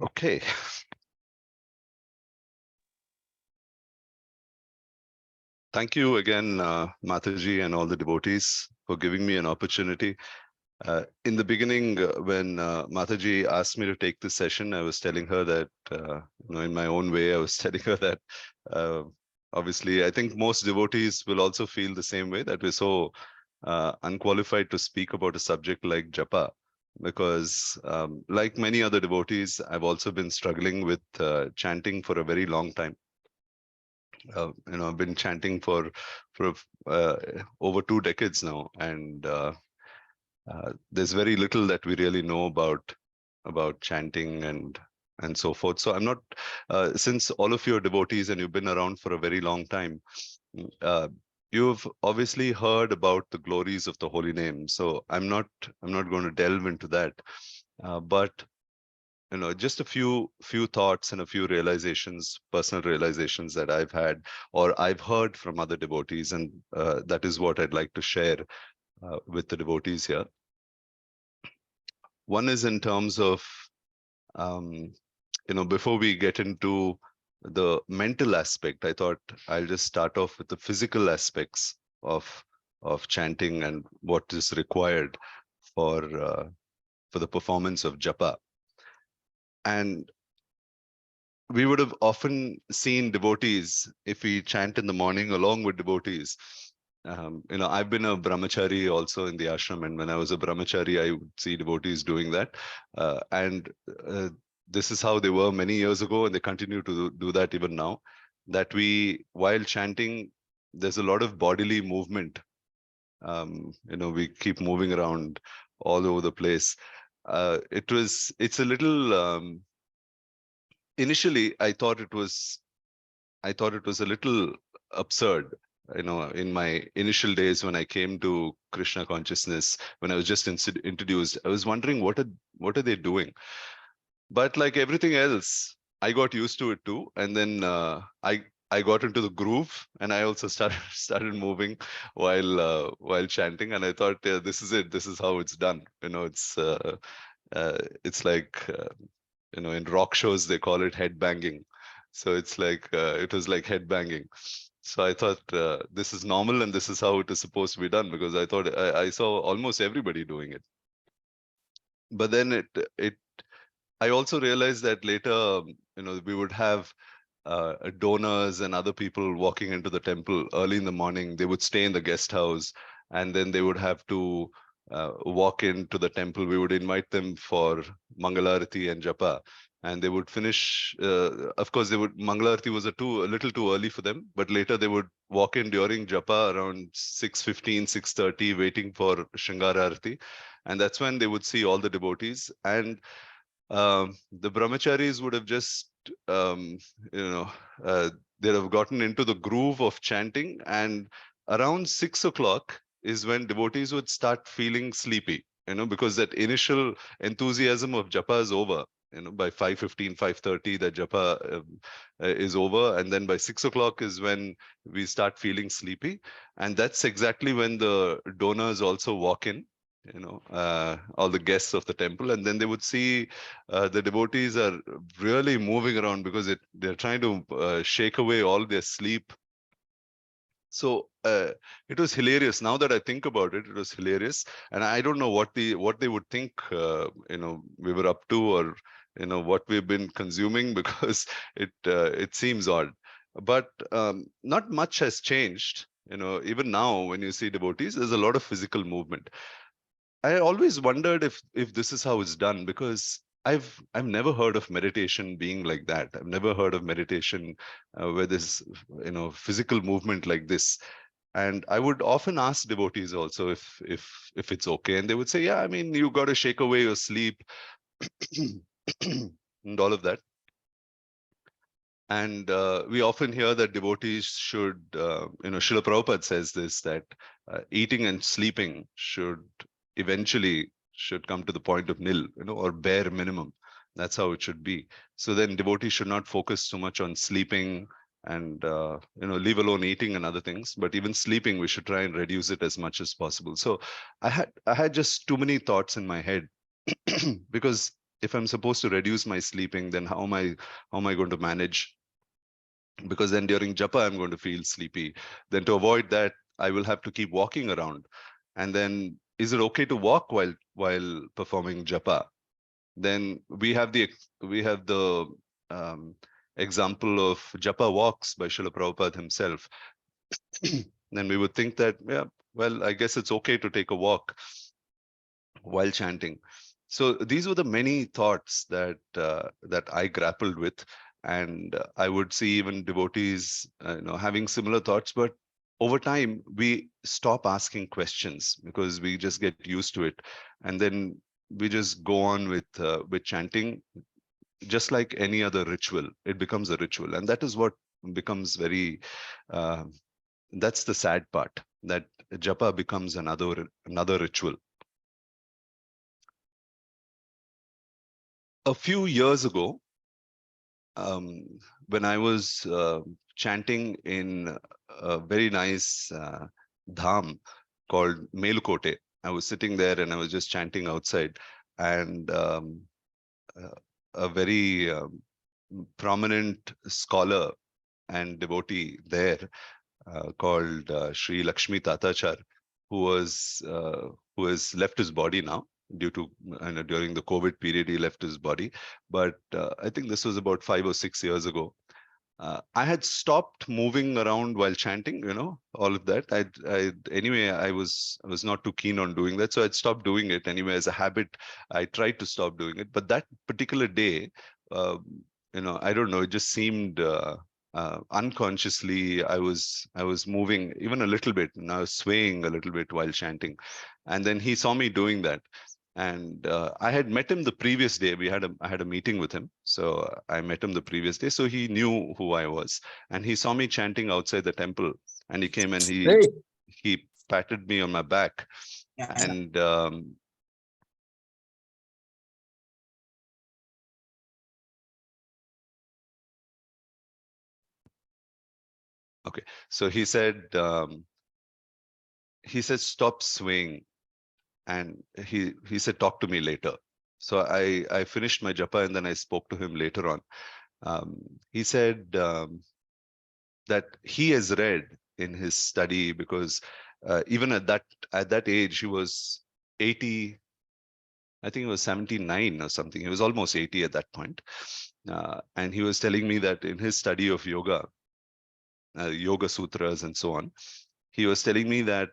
Okay. Thank you again, Mataji and all the devotees for giving me an opportunity. In the beginning, when Mataji asked me to take this session, I was telling her that, in my own way, I was telling her that, obviously, I think most devotees will also feel the same way, that we're so unqualified to speak about a subject like Japa. Because like many other devotees, I've also been struggling with chanting for a very long time. I've been chanting for uh, over 2 decades now, and there's very little that we really know about chanting and so forth. So I'm not, since all of you are devotees and you've been around for a very long time, uh, you've obviously heard about the glories of the holy name. So I'm not going to delve into that, but just a few thoughts and a few realizations, personal realizations that I've had or I've heard from other devotees, and that is what I'd like to share with the devotees here. One is in terms of, before we get into the mental aspect, I thought I'll just start off with the physical aspects of chanting and what is required for the performance of japa. And we would have often seen devotees, if we chant in the morning along with devotees. I've been a brahmachari also in the ashram, and when I was a brahmachari, I would see devotees doing that. And this is how they were many years ago, and they continue to do that even now. That while chanting, there's a lot of bodily movement. We keep moving around all over the place. It's a little, initially, I thought it was a little absurd. In my initial days when I came to Krishna consciousness, when I was just introduced, I was wondering what are they doing? But like everything else, I got used to it too, and then I got into the groove, and I also started moving while chanting, and I thought, yeah, this is it. This is how it's done. It's like in rock shows they call it head banging. So it's like it was like head banging. So I thought this is normal and this is how it is supposed to be done, because I thought I saw almost everybody doing it. But then I also realized that later, we would have donors and other people walking into the temple early in the morning. They would stay in the guest house, and then they would have to walk into the temple. We would invite them for Mangalarati and Japa, and they would finish. Of course, Mangalarati was a little too early for them, but later they would walk in during Japa around 6:15, 6:30, waiting for Shringara Arati, and that's when they would see all the devotees. And the brahmacharis would have just, they'd have gotten into the groove of chanting, and around 6 o'clock is when devotees would start feeling sleepy, because that initial enthusiasm of japa is over. By 5:15, 5:30, the japa is over, and then by 6 o'clock is when we start feeling sleepy, and that's exactly when the donors also walk in, all the guests of the temple, and then they would see the devotees are really moving around because they're trying to shake away all their sleep. So it was hilarious. Now that I think about it, it was hilarious, and I don't know what they would think we were up to, or what we've been consuming, because it seems odd. But not much has changed. Even now, when you see devotees, there's a lot of physical movement. I always wondered if this is how it's done, because I've never heard of meditation being like that. I've never heard of meditation where there's physical movement like this. And I would often ask devotees also if it's okay, and they would say, yeah, I mean, you got to shake away your sleep and all of that. And we often hear that devotees should, Srila Prabhupada says this, that eating and sleeping should eventually come to the point of nil, or bare minimum. That's how it should be. So then devotees should not focus too much on sleeping and leave alone eating and other things. But even sleeping, we should try and reduce it as much as possible. So I had just too many thoughts in my head because if I'm supposed to reduce my sleeping, then how am I going to manage? Because then during japa I'm going to feel sleepy. Then to avoid that, I will have to keep walking around. And then is it okay to walk while performing japa? Then we have the um, example of Japa walks by Srila Prabhupada himself. Then we would think that, yeah, well, I guess it's okay to take a walk while chanting. So these were the many thoughts that I grappled with, and I would see even devotees, having similar thoughts. But over time, we stop asking questions because we just get used to it, and then we just go on with chanting, just like any other ritual. It becomes a ritual, and that is what becomes very. Uh, that's the sad part, that japa becomes another ritual. A few years ago, um, when I was chanting in a very nice dham called Melukote, I was sitting there and I was just chanting outside, and uh, a very prominent scholar and devotee there called Sri Lakshmi Tatachar, who was who has left his body now due to during the COVID period he left his body. But I think this was about 5 or 6 years ago. I had stopped moving around while chanting, all of that. Anyway, I was not too keen on doing that, so I'd stopped doing it anyway as a habit. I tried to stop doing it, but that particular day, uh, I don't know, it just seemed unconsciously I was moving even a little bit, and I was swaying a little bit while chanting, and then he saw me doing that. And I had met him the previous day. I had a meeting with him, so I met him the previous day. So he knew who I was, and he saw me chanting outside the temple, and he came and he Hey. he patted me on my back, and okay, so he said stop swaying, and he said talk to me later. So I finished my japa and then I spoke to him later on. Um, he said. That he has read in his study, because even at that age he was 80. I think he was 79 or something. He was almost 80 at that point. And he was telling me that in his study of yoga sutras and so on, he was telling me that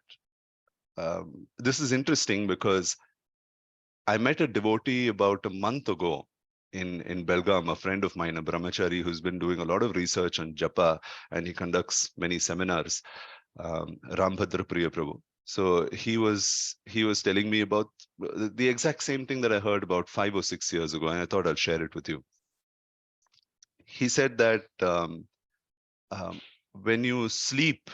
this is interesting because I met a devotee about a month ago in Belgaum, a friend of mine, a brahmachari who's been doing a lot of research on japa, and he conducts many seminars, Rambhadra Priya Prabhu. So he was telling me about the exact same thing that I heard about 5 or 6 years ago, and I thought I'll share it with you. He said that um, when you sleep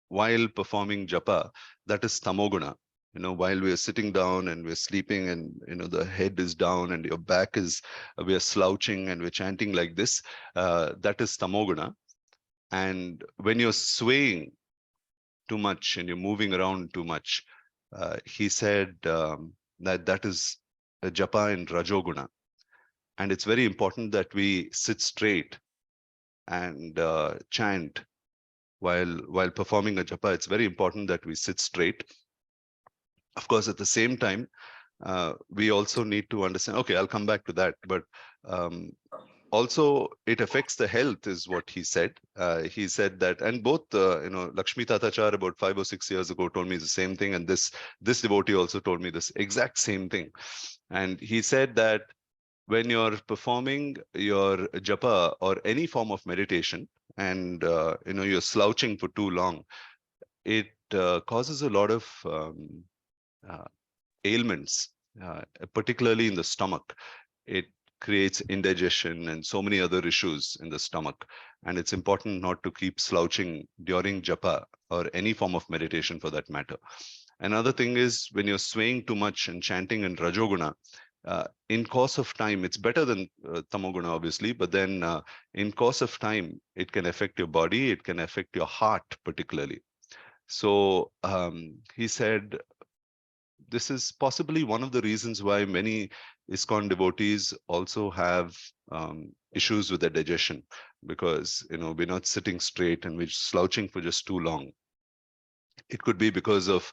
while performing japa, that is tamoguna. While we are sitting down and we're sleeping, and the head is down and your back is, we are slouching and we're chanting like this, that is tamoguna. And when you're swaying too much and you're moving around too much, he said that is a japa in rajoguna. And it's very important that we sit straight and chant while performing a japa. It's very important that we sit straight. Of course, at the same time, we also need to understand, okay, I'll come back to that, but um, also it affects the health, is what he said. He said that, and both Lakshmi Tatachar about 5 or 6 years ago told me the same thing, and this devotee also told me this exact same thing. And he said that when you're performing your japa or any form of meditation, and you're slouching for too long, it causes a lot of uh, ailments, particularly in the stomach. It creates indigestion and so many other issues in the stomach. And it's important not to keep slouching during japa or any form of meditation for that matter. Another thing is when you're swaying too much and chanting in Rajoguna, in course of time, it's better than tamoguna, obviously, but then in course of time, it can affect your body, it can affect your heart particularly. So he said, this is possibly one of the reasons why many ISKCON devotees also have issues with their digestion, because we're not sitting straight and we're slouching for just too long. It could be because of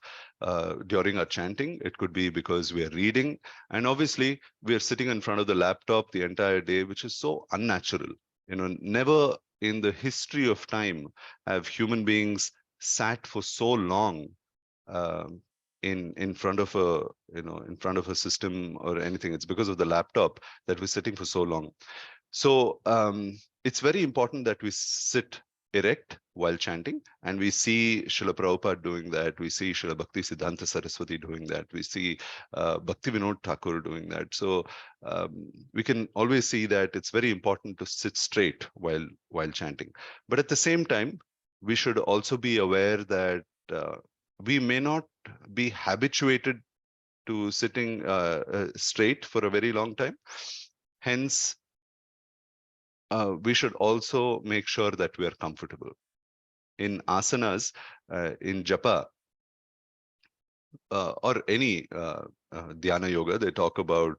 during our chanting, it could be because we are reading, and obviously we are sitting in front of the laptop the entire day, which is so unnatural. Never in the history of time have human beings sat for so long um, in front of a in front of a system or anything. It's because of the laptop that we're sitting for so long. So it's very important that we sit erect while chanting, and we see Srila Prabhupada doing that. We see Srila Bhakti Siddhanta Saraswati doing that. We see Bhakti Vinod Thakur doing that. So we can always see that it's very important to sit straight while chanting. But at the same time, we should also be aware that we may not be habituated to sitting straight for a very long time. Hence, we should also make sure that we are comfortable. In asanas, in japa, or any dhyana yoga, they talk about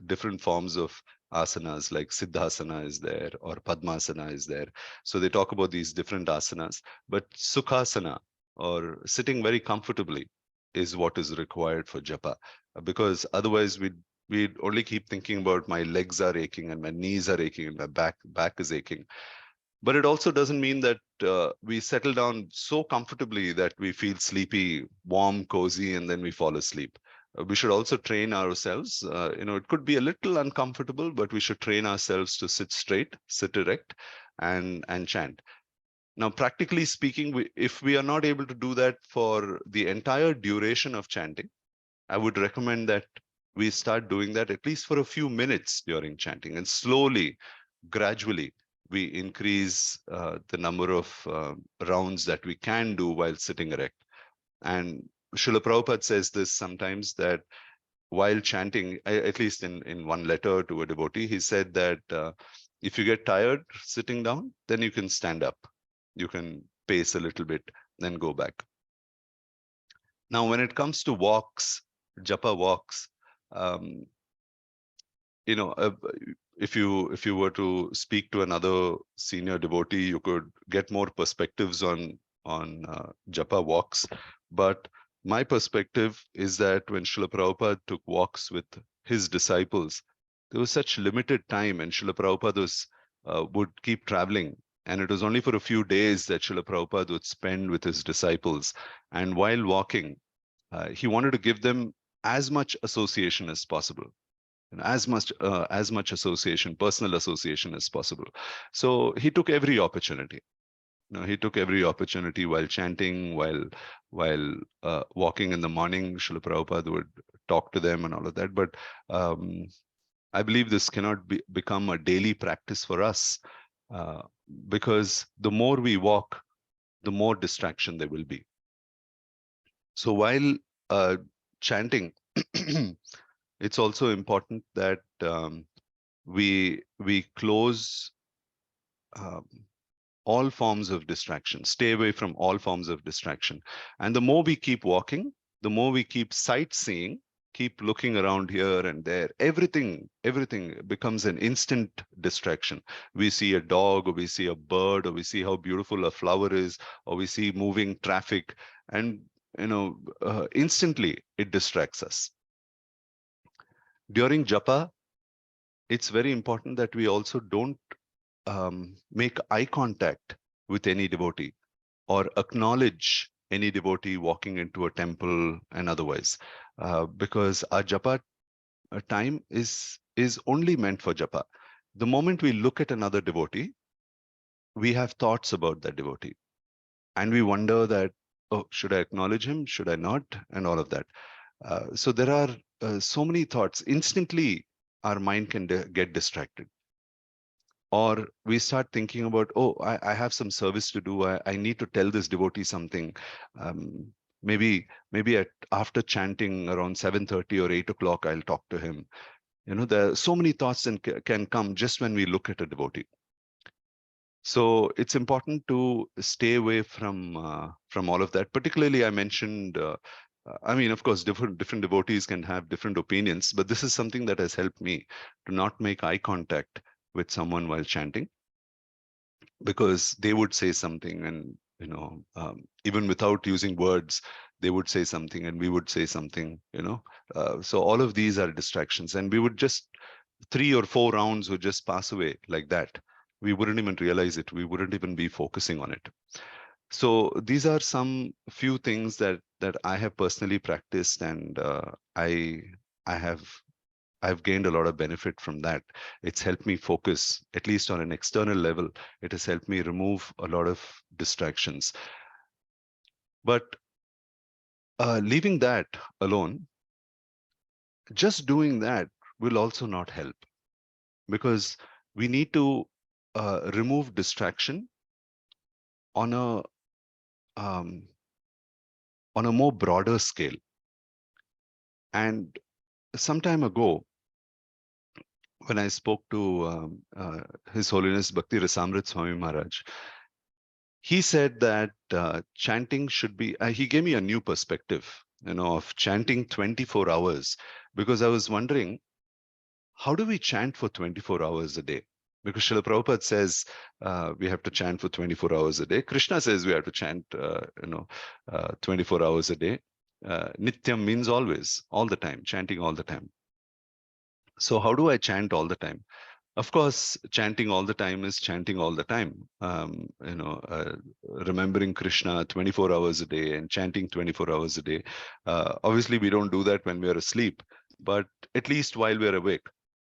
different forms of asanas, like Siddhasana is there or Padmasana is there. So they talk about these different asanas, but Sukhasana, or sitting very comfortably, is what is required for japa, because otherwise we'd only keep thinking about my legs are aching and my knees are aching and my back is aching. But it also doesn't mean that we settle down so comfortably that we feel sleepy, warm, cozy, and then we fall asleep. We should also train ourselves. It could be a little uncomfortable, but we should train ourselves to sit straight, sit erect, and chant. Now, practically speaking, if we are not able to do that for the entire duration of chanting, I would recommend that we start doing that at least for a few minutes during chanting, and slowly, gradually, we increase the number of rounds that we can do while sitting erect. And Srila Prabhupada says this sometimes, that while chanting, at least in one letter to a devotee, he said that if you get tired sitting down, then you can stand up. You can pace a little bit, then go back. Now, when it comes to walks, japa walks, um, if you were to speak to another senior devotee, you could get more perspectives on japa walks. But my perspective is that when Srila Prabhupada took walks with his disciples, there was such limited time, and Srila Prabhupada would keep traveling. And it was only for a few days that Srila Prabhupada would spend with his disciples. And while walking, he wanted to give them as much association as possible, and as much association, personal association as possible. So he took every opportunity. He took every opportunity while chanting, while walking in the morning. Srila Prabhupada would talk to them and all of that. But I believe this cannot become a daily practice for us, because the more we walk, the more distraction there will be. So while chanting, it's also important that we close um, all forms of distraction, stay away from all forms of distraction. And the more we keep walking, the more we keep sightseeing, keep looking around here and there, everything becomes an instant distraction. We see a dog, or we see a bird, or we see how beautiful a flower is, or we see moving traffic, and instantly it distracts us. During japa, it's very important that we also don't make eye contact with any devotee, or acknowledge any devotee walking into a temple and otherwise, because our japa time is only meant for japa. The moment we look at another devotee, we have thoughts about that devotee, and we wonder that, oh, should I acknowledge him? Should I not? And all of that. So there are so many thoughts. Instantly, our mind can get distracted. Or we start thinking about, oh, I have some service to do. I need to tell this devotee something. Maybe after chanting around 7:30 or 8 o'clock, I'll talk to him. There are so many thoughts and can come just when we look at a devotee. So it's important to stay away from all of that. Particularly, I mentioned. I mean, of course, different devotees can have different opinions, but this is something that has helped me to not make eye contact with someone while chanting, because they would say something, and even without using words, they would say something and we would say something. So all of these are distractions, and we would just 3 or 4 rounds would just pass away like that. We wouldn't even realize it. We wouldn't even be focusing on it. So these are some few things that I have personally practiced, and I have I've gained a lot of benefit from that. It's helped me focus, at least on an external level. It has helped me remove a lot of distractions. But leaving that alone, just doing that will also not help, because we need to remove distraction on um, a more broader scale. And some time ago, when I spoke to His Holiness Bhakti Rasamrit Swami Maharaj, he said that chanting should be, he gave me a new perspective, of chanting 24 hours, because I was wondering, how do we chant for 24 hours a day? Because Srila Prabhupada says we have to chant for 24 hours a day. Krishna says we have to chant, 24 hours a day. Nityam means always, all the time, chanting all the time. So how do I chant all the time? Of course, chanting all the time is chanting all the time. Remembering Krishna 24 hours a day and chanting 24 hours a day. Obviously, we don't do that when we are asleep, but at least while we are awake.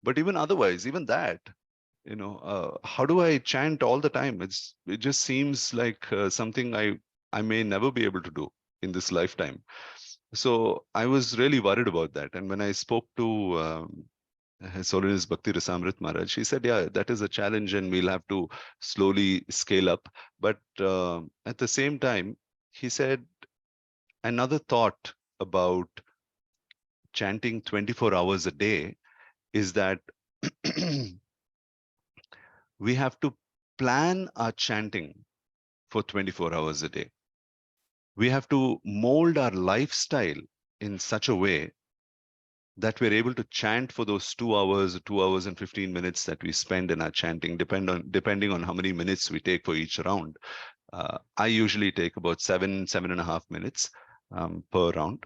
But even otherwise, even that, how do I chant all the time? It just seems like something I may never be able to do in this lifetime. So I was really worried about that. And when I spoke to His Holiness Bhakti Rasamrit Maharaj, he said, yeah, that is a challenge and we'll have to slowly scale up. But at the same time, he said another thought about chanting 24 hours a day is that we have to plan our chanting for 24 hours a day. We have to mold our lifestyle in such a way that we're able to chant for those 2 hours, 2 hours and 15 minutes that we spend in our chanting, depending on how many minutes we take for each round. I usually take about 7.5 minutes per round.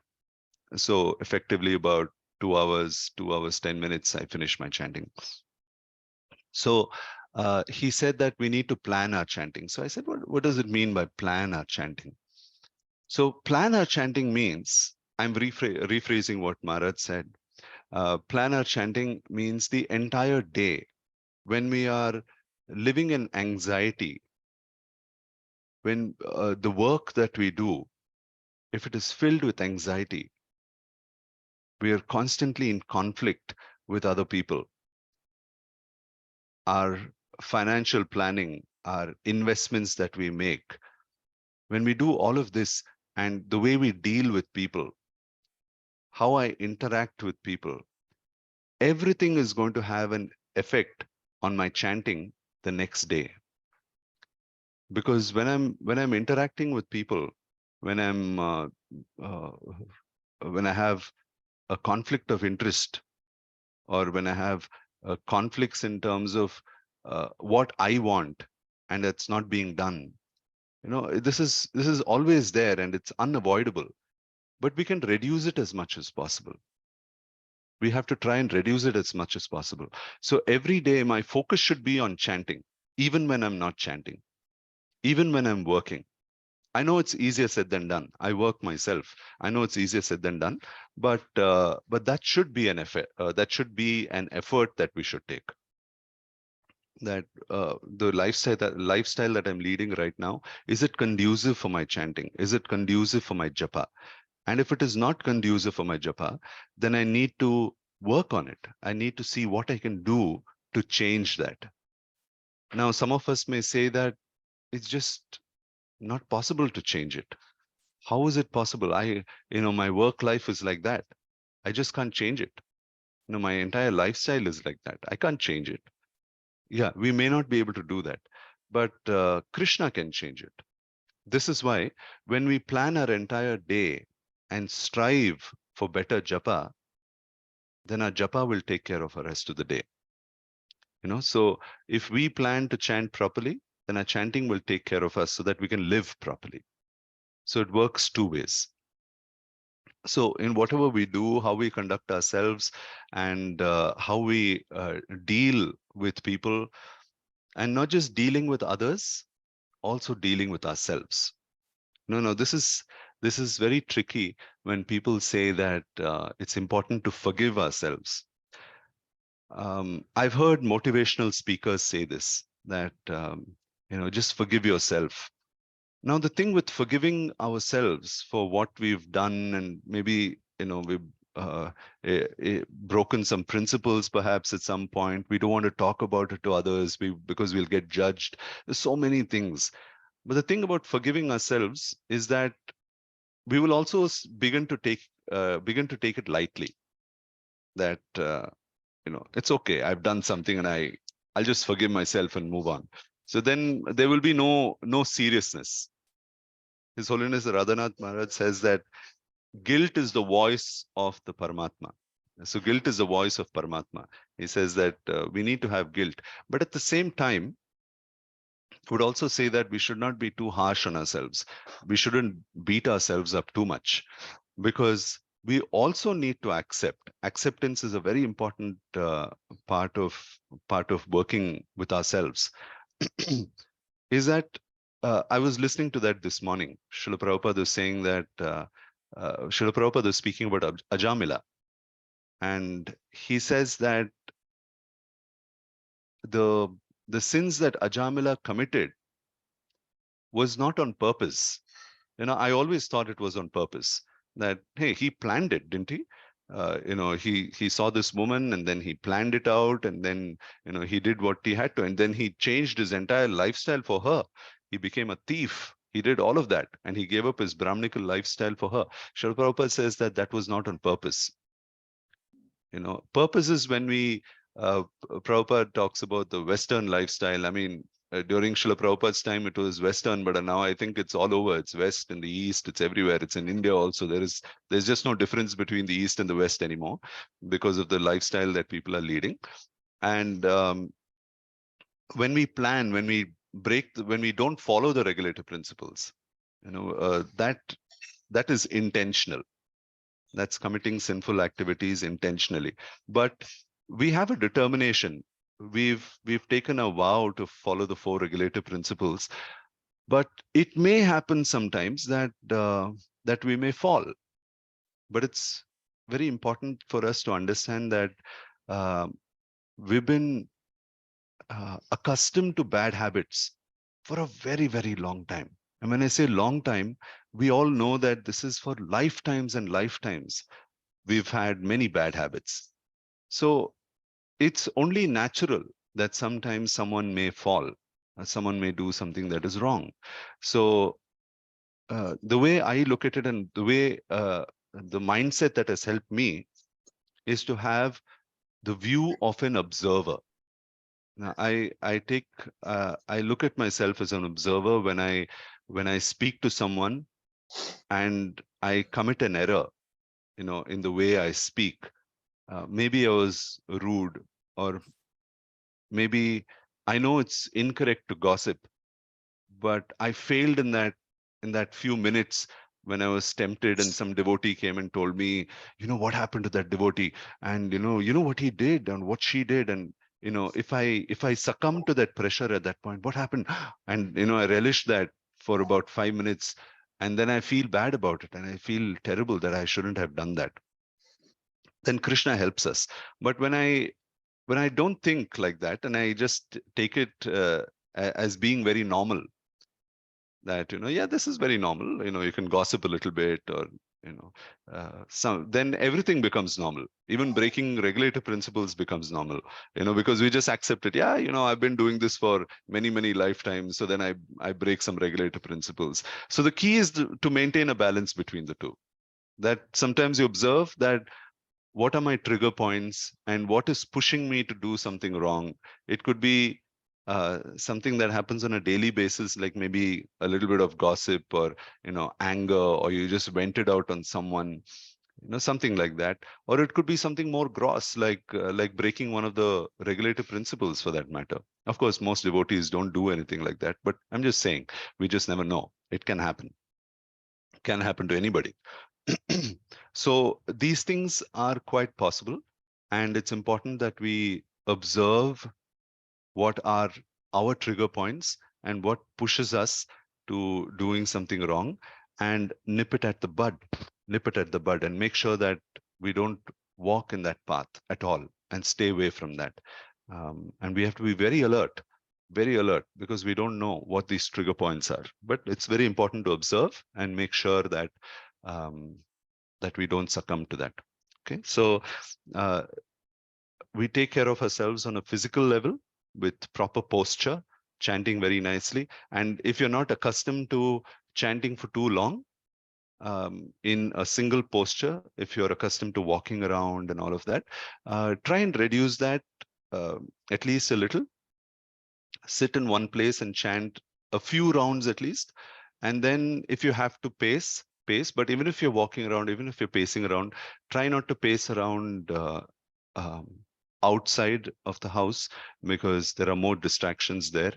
So effectively about 2 hours, 2 hours, 10 minutes, I finish my chanting. So he said that we need to plan our chanting. So I said, what does it mean by plan our chanting? So plan our chanting means, I'm rephrasing what Maharaj said. Plan our chanting means the entire day when we are living in anxiety, when the work that we do, if it is filled with anxiety, we are constantly in conflict with other people. Our financial planning, our investments that we make, when we do all of this, and the way we deal with people, how I interact with people, everything is going to have an effect on my chanting the next day. Because when I'm interacting with people, when I'm uh, when I have a conflict of interest, or when I have conflicts in terms of what I want and it's not being done, this is always there and it's unavoidable. But we can reduce it as much as possible. We have to try and reduce it as much as possible. So every day my focus should be on chanting, even when I'm not chanting, even when I'm working. I know it's easier said than done. I work myself. I know it's easier said than done, but that should be an effort. That should be an effort that we should take. That the lifestyle that I'm leading right now, is it conducive for my chanting? Is it conducive for my japa? And if it is not conducive for my japa, then I need to work on it. I need to see what I can do to change that. Now, some of us may say that it's just not possible to change it. How is it possible? My work life is like that. I just can't change it. My entire lifestyle is like that. I can't change it. Yeah, we may not be able to do that, but Krishna can change it. This is why when we plan our entire day and strive for better japa, then our japa will take care of the rest of the day. So if we plan to chant properly, then our chanting will take care of us so that we can live properly. So it works two ways. So in whatever we do, how we conduct ourselves, and how we deal with people, and not just dealing with others, also dealing with ourselves. No, this is very tricky when people say that it's important to forgive ourselves. I've heard motivational speakers say this, that just forgive yourself. Now, the thing with forgiving ourselves for what we've done, and maybe we've broken some principles perhaps at some point. We don't want to talk about it to others because we'll get judged. There's so many things. But the thing about forgiving ourselves is that we will also begin to take it lightly. That it's okay. I've done something, and I'll just forgive myself and move on. So then there will be no seriousness. His Holiness Radhanath Maharaj says that guilt is the voice of the Paramatma. So guilt is the voice of Paramatma. He says that we need to have guilt, but at the same time, would also say that we should not be too harsh on ourselves. We shouldn't beat ourselves up too much, because we also need to accept. Acceptance is a very important part of working with ourselves. Is that I was listening to that this morning. Srila Prabhupada is saying that Srila Prabhupada is speaking about Ajamila, and he says that the the sins that Ajamila committed was not on purpose. I always thought it was on purpose. That, hey, he planned it, didn't he? He saw this woman, and then he planned it out, and then he did what he had to, and then he changed his entire lifestyle for her. He became a thief. He did all of that, and he gave up his Brahminical lifestyle for her. Srila Prabhupada says that that was not on purpose. Purpose is when Prabhupada talks about the Western lifestyle. I mean, during Srila Prabhupada's time, it was Western, but now I think it's all over. It's West and the East. It's everywhere. It's in India also. There's just no difference between the East and the West anymore because of the lifestyle that people are leading. And when we plan, when we don't follow the regulator principles, that is intentional. That's committing sinful activities intentionally. But we have a determination. We've taken a vow to follow the four regulator principles, but it may happen sometimes that we may fall. But it's very important for us to understand that uh, we've been accustomed to bad habits for a very, very long time. And when I say long time, we all know that this is for lifetimes and lifetimes. We've had many bad habits. So it's only natural that sometimes someone may fall, someone may do something that is wrong. So the way I look at it, and the way the mindset that has helped me, is to have the view of an observer. Now, I look at myself as an observer when I speak to someone and I commit an error, in the way I speak. Maybe I was rude, or maybe I know it's incorrect to gossip, but I failed in that few minutes when I was tempted, and some devotee came and told me, what happened to that devotee, and what he did and what she did, and if I succumb to that pressure at that point, what happened? And I relish that for about 5 minutes, and then I feel bad about it, and I feel terrible that I shouldn't have done that. Then Krishna helps us. But when I don't think like that, and I just take it as being very normal, that yeah, this is very normal. You can gossip a little bit, or then everything becomes normal. Even breaking regulator principles becomes normal. Because we just accept it. Yeah, I've been doing this for many, many lifetimes. So then I break some regulator principles. So the key is to maintain a balance between the two. That sometimes you observe that what are my trigger points and what is pushing me to do something wrong. It could be something that happens on a daily basis, like maybe a little bit of gossip or anger, or you just vented out on someone, something like that. Or it could be something more gross, like breaking one of the regulative principles, for that matter. Of course, most devotees don't do anything like that, but I'm just saying, we just never know. It can happen to anybody. So these things are quite possible, and it's important that we observe what are our trigger points and what pushes us to doing something wrong, and nip it at the bud, and make sure that we don't walk in that path at all and stay away from that. And we have to be very alert, because we don't know what these trigger points are. But it's very important to observe and make sure that um, that we don't succumb to that. Okay, so uh, we take care of ourselves on a physical level with proper posture, chanting very nicely. And if you're not accustomed to chanting for too long, in a single posture, if you're accustomed to walking around and all of that, try and reduce that uh, at least a little. Sit in one place and chant a few rounds at least. And then if you have to pace. But even if you're walking around, even if you're pacing around, try not to pace around um, outside of the house, because there are more distractions there.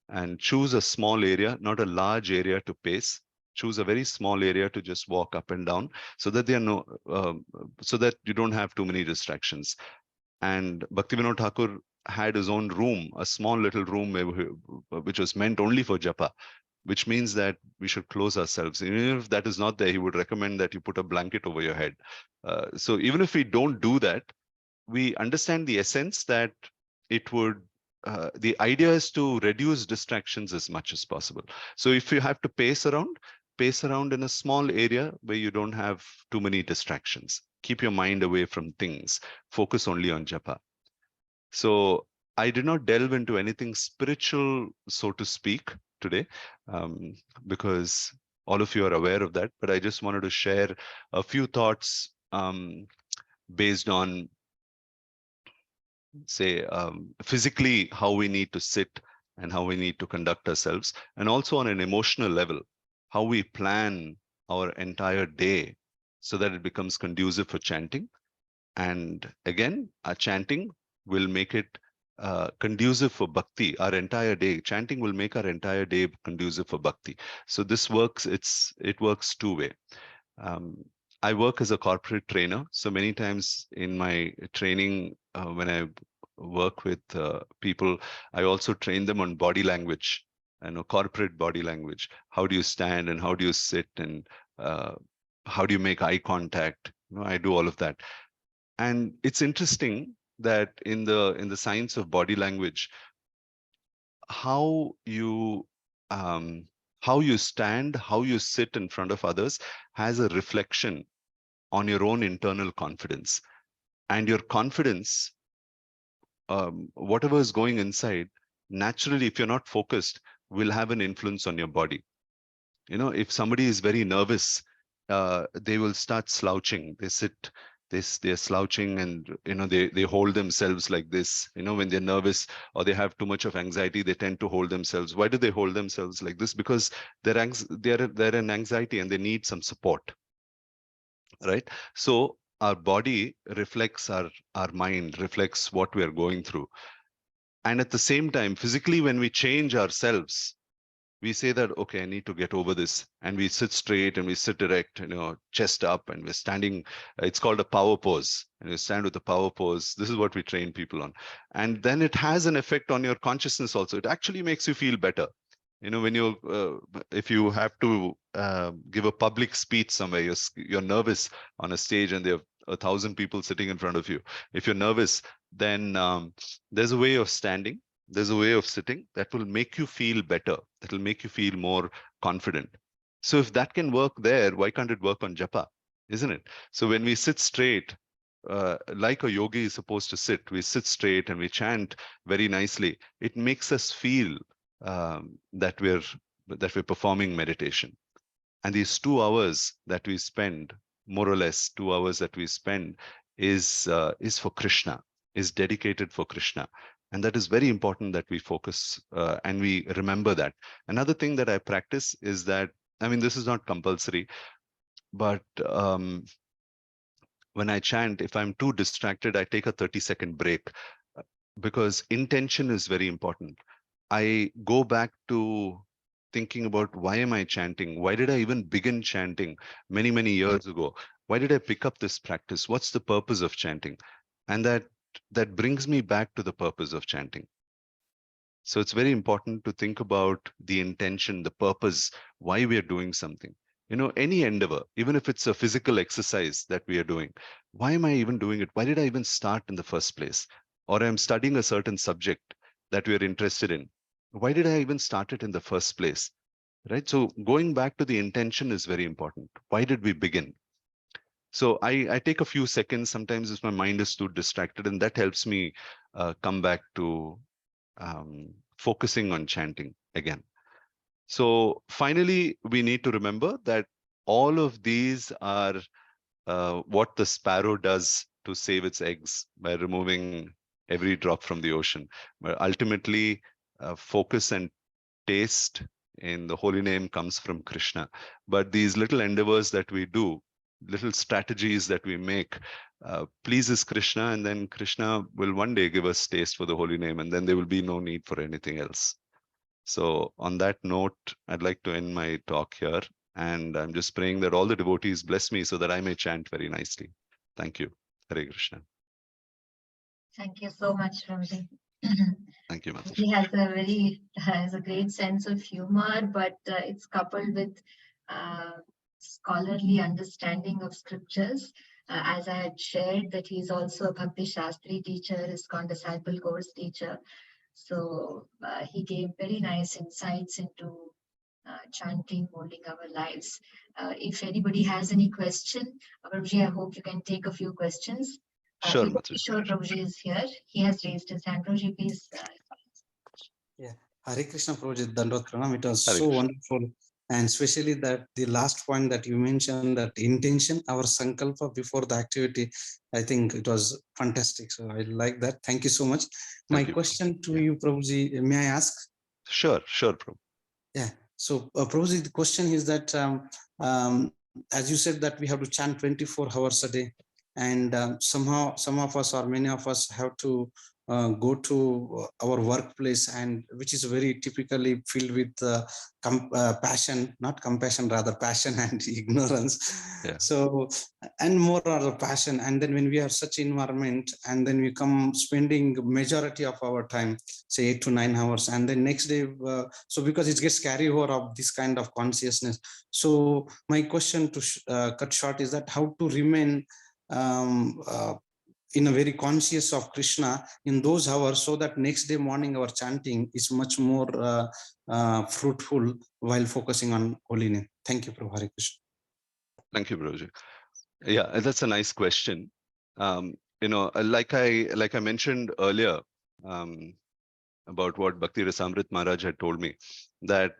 And choose a small area, not a large area to pace. Choose a very small area to just walk up and down, so that there are no, so that you don't have too many distractions. And Bhaktivinoda Thakur had his own room, a small little room which was meant only for japa, which means that we should close ourselves. Even if that is not there, he would recommend that you put a blanket over your head. So even if we don't do that, we understand the essence that it would, the idea is to reduce distractions as much as possible. So if you have to pace around in a small area where you don't have too many distractions. Keep your mind away from things. Focus only on japa. So I did not delve into anything spiritual, so to speak, today, um, because all of you are aware of that. But I just wanted to share a few thoughts based on, say, physically how we need to sit and how we need to conduct ourselves, and also on an emotional level, how we plan our entire day so that it becomes conducive for chanting. And again, our chanting will make it conducive for bhakti. Our entire day, chanting will make our entire day conducive for bhakti. So this works, it works two way. Um, I work as a corporate trainer. So many times in my training, when I work with people, I also train them on body language, corporate body language. How do you stand and how do you sit, and uh, how do you make eye contact? I do all of that. And it's interesting that in the science of body language, how you um, how you stand, how you sit in front of others has a reflection on your own internal confidence. And your confidence, whatever is going inside, naturally, if you're not focused, will have an influence on your body. If somebody is very nervous, they will start slouching. They sit, they're slouching, and they hold themselves like this. When they're nervous or they have too much of anxiety, they tend to hold themselves. Why do they hold themselves like this? Because they're in anxiety and they need some support, right? So our body reflects our mind, reflects what we are going through. And at the same time, physically, when we change ourselves, we say that, okay, I need to get over this, and we sit straight and we sit erect, chest up, and we're standing. It's called a power pose, and you stand with a power pose. This is what we train people on. And then it has an effect on your consciousness also. It actually makes you feel better. When you if you have to give a public speech somewhere, you're nervous on a stage and there are 1,000 people sitting in front of you. If you're nervous, then there's a way of standing, there's a way of sitting that will make you feel better, that will make you feel more confident. So if that can work there, why can't it work on japa? Isn't it? So when we sit straight, like a yogi is supposed to sit, we sit straight and we chant very nicely. It makes us feel that we're performing meditation. And these 2 hours that we spend, more or less 2 hours that we spend is for Krishna, is dedicated for Krishna. And that is very important that we focus and we remember that. Another thing that I practice is that, I mean, this is not compulsory, but when I chant, if I'm too distracted, I take a 30-second break because intention is very important. I go back to thinking about why am I chanting? Why did I even begin chanting many, many years ago? Why did I pick up this practice? What's the purpose of chanting? And that brings me back to the purpose of chanting. So it's very important to think about the intention, the purpose, why we are doing something. You know, any endeavor, even if it's a physical exercise that we are doing, why am I even doing it? Why did I even start in the first place? Or I'm studying a certain subject that we are interested in. Why did I even start it in the first place? Right? So going back to the intention is very important. Why did we begin? So I take a few seconds sometimes if my mind is too distracted, and that helps me come back to focusing on chanting again. So finally, we need to remember that all of these are what the sparrow does to save its eggs by removing every drop from the ocean. But ultimately, focus and taste in the holy name comes from Krishna. But these little endeavors that we do, little strategies that we make, pleases Krishna, and then Krishna will one day give us taste for the holy name, and then there will be no need for anything else. So on that note, I'd like to end my talk here. And I'm just praying that all the devotees bless me so that I may chant very nicely. Thank you. Hare Krishna. Thank you so much, Ramji. Thank you, Mataji. He has a great sense of humor, but it's coupled with uh, scholarly understanding of scriptures. As I had shared, that he's also a Bhakti Shastri teacher, ISKCON disciple course teacher. So he gave very nice insights into chanting, molding our lives. If anybody has any question, Prabhuji, I hope you can take a few questions. Sure, Even Mataji. Kishore Prabhuji is here. He has raised his hand. Prabhuji, please. Yeah, Hare Krishna Prabhuji, Dandot Pranam. It was Hare so Krishna. wonderful, and especially that the last point that you mentioned, that intention, our sankalpa before the activity. I think it was fantastic. So I like that. Thank you so much. My Thank you. question to Yeah. you, Prabhuji, may I ask? Sure, Prabhu. Yeah. So, Prabhuji, the question is that, as you said, that we have to chant 24 hours a day, and somehow some of us or many of us have to go to our workplace, and which is very typically filled with passion, not compassion, rather passion and ignorance. Yeah. So, and more other passion. And then when we have such environment, and then we come spending majority of our time, say 8 to 9 hours, and then next day, so because it gets carry over of this kind of consciousness. So my question to cut short is that how to remain um, uh, in a very conscious of Krishna in those hours, so that next day morning our chanting is much more fruitful while focusing on holy name. Thank you, Prabhu. Hare Krishna. Thank you, Prabhuji. Yeah, that's a nice question. Like I mentioned earlier, um, about what Bhakti Rasamrit Maharaj had told me, that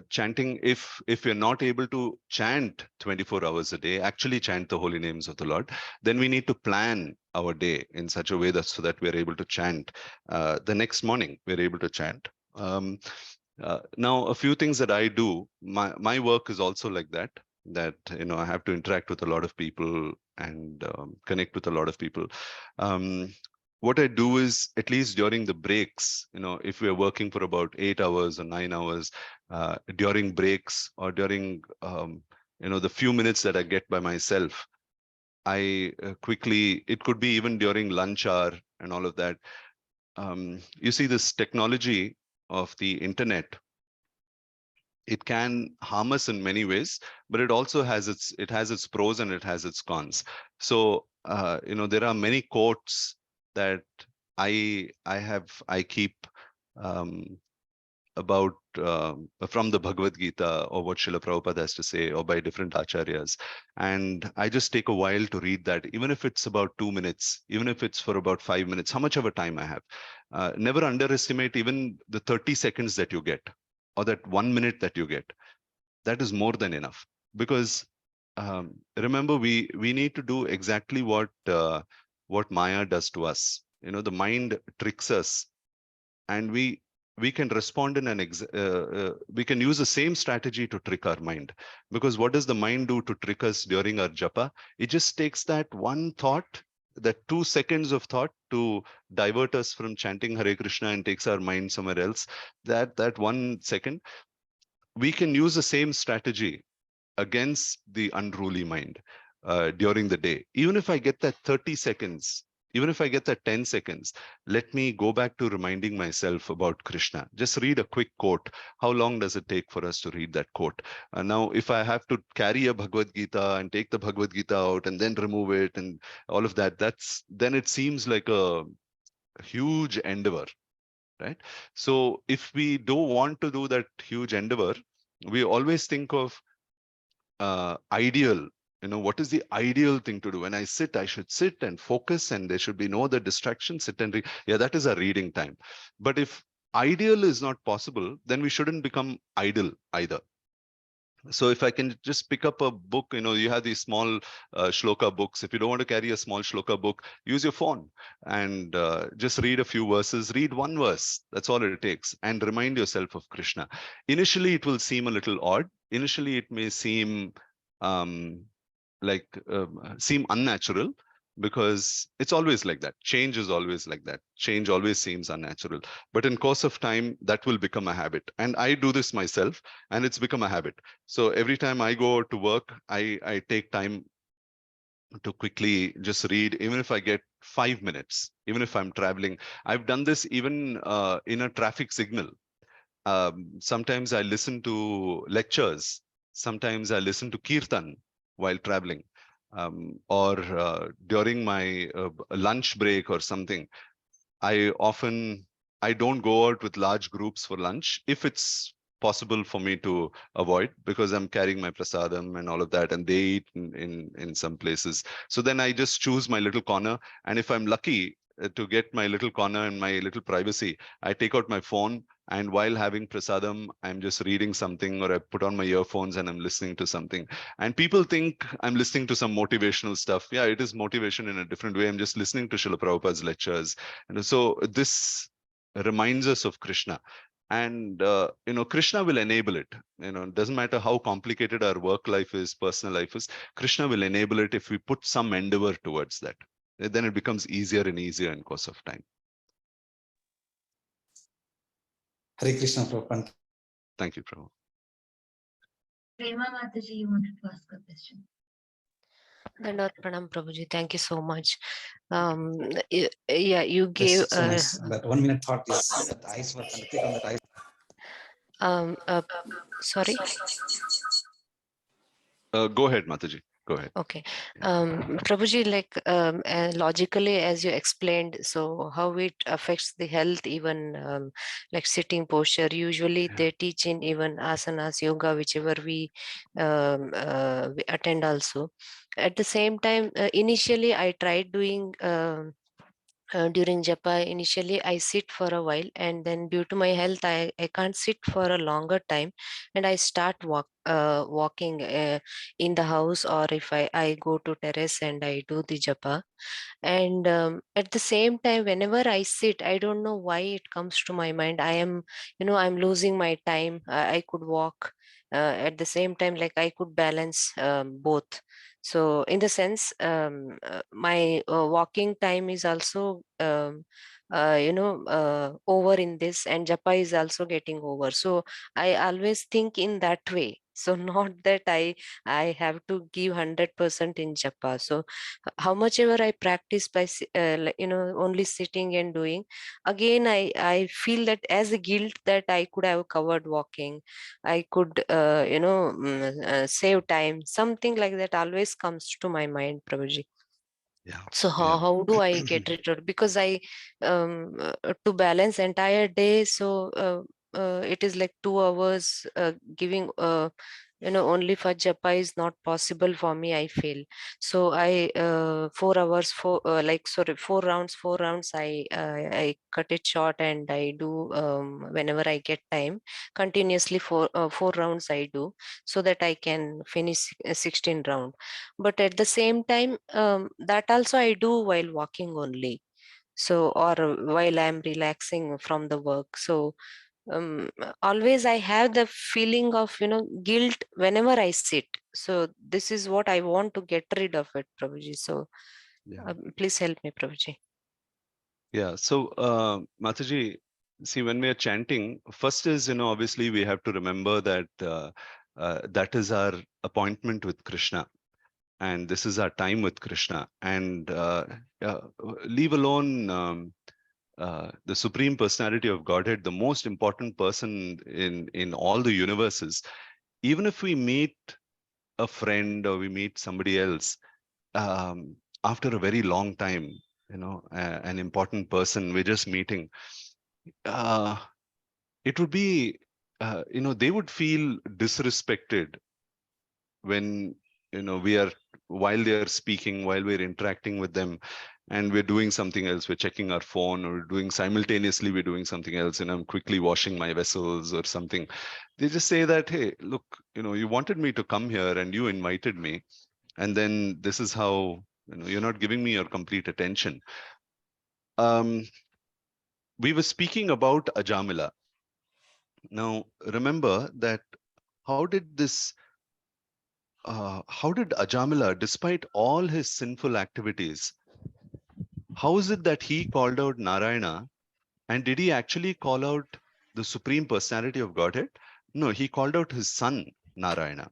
chanting, if we're not able to chant 24 hours a day, actually chant the holy names of the Lord, then we need to plan our day in such a way that so that we're able to chant the next morning, we're able to chant. Now, a few things that I do, my work is also like that, I have to interact with a lot of people and connect with a lot of people. What I do is, at least during the breaks, if we're working for about 8 hours or 9 hours, during breaks or during the few minutes that I get by myself, I quickly, it could be even during lunch hour and all of that. You see, this technology of the internet, it can harm us in many ways, but it also has its pros and it has its cons. So there are many quotes that I keep um, about from the Bhagavad Gita, or what Srila Prabhupada has to say, or by different acharyas. And I just take a while to read that, even if it's about 2 minutes, even if it's for about 5 minutes, how much of a time I have. Never underestimate even the 30 seconds that you get, or that 1 minute that you get. That is more than enough, because remember we need to do exactly what Maya does to us. You know, the mind tricks us, and we can respond in we can use the same strategy to trick our mind. Because what does the mind do to trick us during our japa? It just takes that one thought, that 2 seconds of thought, to divert us from chanting Hare Krishna and takes our mind somewhere else. That 1 second, we can use the same strategy against the unruly mind during the day. Even if I get that 30 seconds, even if I get that 10 seconds, let me go back to reminding myself about Krishna. Just read a quick quote. How long does it take for us to read that quote? Now, if I have to carry a Bhagavad Gita and take the Bhagavad Gita out and then remove it and all of that, then it seems like a huge endeavor, right? So if we don't want to do that huge endeavor, we always think of ideal. You know, what is the ideal thing to do? When I sit, I should sit and focus, and there should be no other distraction. Sit and read. Yeah, that is a reading time. But if ideal is not possible, then we shouldn't become idle either. So if I can just pick up a book, you know, you have these small shloka books. If you don't want to carry a small shloka book, use your phone and just read a few verses. Read one verse. That's all it takes. And remind yourself of Krishna. Initially, it will seem a little odd. Initially, it may seem um, seem unnatural, because it's always like that. Change is always like that. Change always seems unnatural. But in course of time, that will become a habit. And I do this myself, and it's become a habit. So every time I go to work, I take time to quickly just read, even if I get 5 minutes, even if I'm traveling. I've done this even in a traffic signal. Sometimes I listen to lectures. Sometimes I listen to kirtan while traveling, or during my lunch break or something. I often I don't go out with large groups for lunch if it's possible for me to avoid, because I'm carrying my prasadam and all of that, and they eat in some places. So then I just choose my little corner, and if I'm lucky to get my little corner and my little privacy, I take out my phone, and while having prasadam, I'm just reading something, or I put on my earphones and I'm listening to something. And people think I'm listening to some motivational stuff. Yeah, it is motivation in a different way. I'm just listening to Srila Prabhupada's lectures. And so this reminds us of Krishna. And Krishna will enable it. It doesn't matter how complicated our work life is, personal life is. Krishna will enable it if we put some endeavor towards that. Then it becomes easier and easier in course of time. Hare Krishna, Prabhupada. Thank you, Prabhu. Prema Mataji, you wanted to ask a question. Dandavad Pranam, Prabhuji. Thank you so much. Yeah, you gave. That's so nice. That 1 minute thought is that ice work and click on that ice. Sorry. Go ahead, Mataji. Go ahead. Okay. Prabhuji, logically, as you explained, so how it affects the health, even like sitting posture, usually they teach in even asanas, yoga, whichever we attend also. At the same time, initially I tried doing during Japa. Initially I sit for a while, and then due to my health I can't sit for a longer time, and I start walking in the house, or if I go to terrace and I do the Japa. And at the same time, whenever I sit, I don't know why it comes to my mind, I'm losing my time. I could walk at the same time, like I could balance both. So in the sense, my walking time is also over in this, and Japa is also getting over. So I always think in that way. So not that I have to give 100% in Japa. So how much ever I practice by only sitting and doing, again I feel that as a guilt that I could have covered walking, I could save time, something like that always comes to my mind, Prabhuji. Yeah. So how do I get rid of, because I to balance entire day, so it is like 2 hours giving only for japa is not possible for me, I feel. So I 4 hours, 4 rounds, I cut it short, and I do whenever I get time, continuously 4 rounds I do, so that I can finish 16 round. But at the same time, that also I do while walking only, so, or while I'm relaxing from the work. So um, always I have the feeling of guilt whenever I sit. So this is what I want to get rid of it, Prabhuji. So Yeah. please help me, Prabhuji. Yeah. So, Mataji, see, when we are chanting, first is, obviously we have to remember that that is our appointment with Krishna. And this is our time with Krishna. And leave alone the Supreme Personality of Godhead, the most important person in all the universes. Even if we meet a friend or we meet somebody else, after a very long time, an important person, we're just meeting, uh, it would be, they would feel disrespected when, we are, while they are speaking, while we're interacting with them, and we're doing something else, we're checking our phone, or doing simultaneously, we're doing something else, and I'm quickly washing my vessels or something. They just say that, hey, look, you wanted me to come here and you invited me, and then this is how, you're not giving me your complete attention. um we were speaking about Ajamila. Now remember that, how did this how did Ajamila, despite all his sinful activities, how is it that he called out Narayana? And did he actually call out the Supreme Personality of Godhead? No, he called out his son Narayana.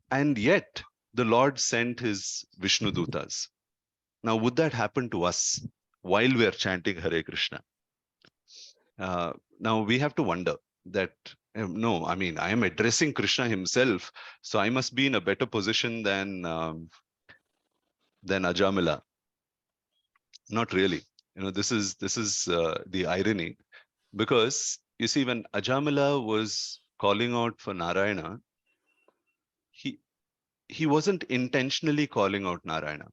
And yet the Lord sent his Vishnu Dutas. Now, would that happen to us while we are chanting Hare Krishna? Now we have to wonder that, no, I mean, I am addressing Krishna himself, so I must be in a better position than Ajamila. Not really. This is the irony, because you see, when Ajamila was calling out for Narayana, he he wasn't intentionally calling out Narayana,